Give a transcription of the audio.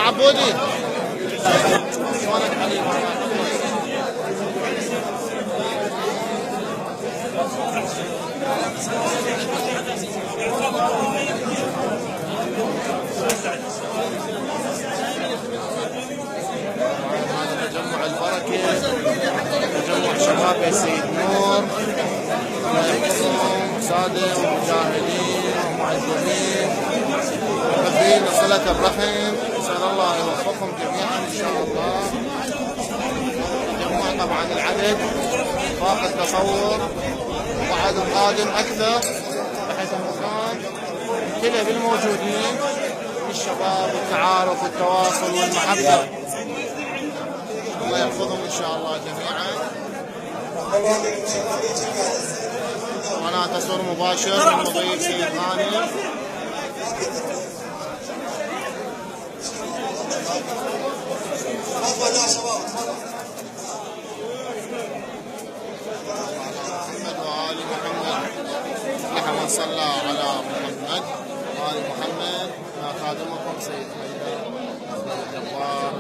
عبودي شلونك حبيبي؟ تجمع البركة، تجمع شباب السيد نور، الله يحفظهم سادة ومجاهدين ومعذبين محبين لصلة الرحم، نسأل الله يوفقهم جميعا إن شاء الله. تجمع طبعا العدد فاق التصور، وبعد القادم أكثر بحيث المكان كله بالموجودين الشباب والتعارف والتواصل والمحبة. الله يحفظهم إن شاء الله جميعا. قناة تصوير مباشر من مضيف سيد غانم. محمد وآل محمد، محمد صلى على محمد وآل محمد. خادمكم سيد الجبار.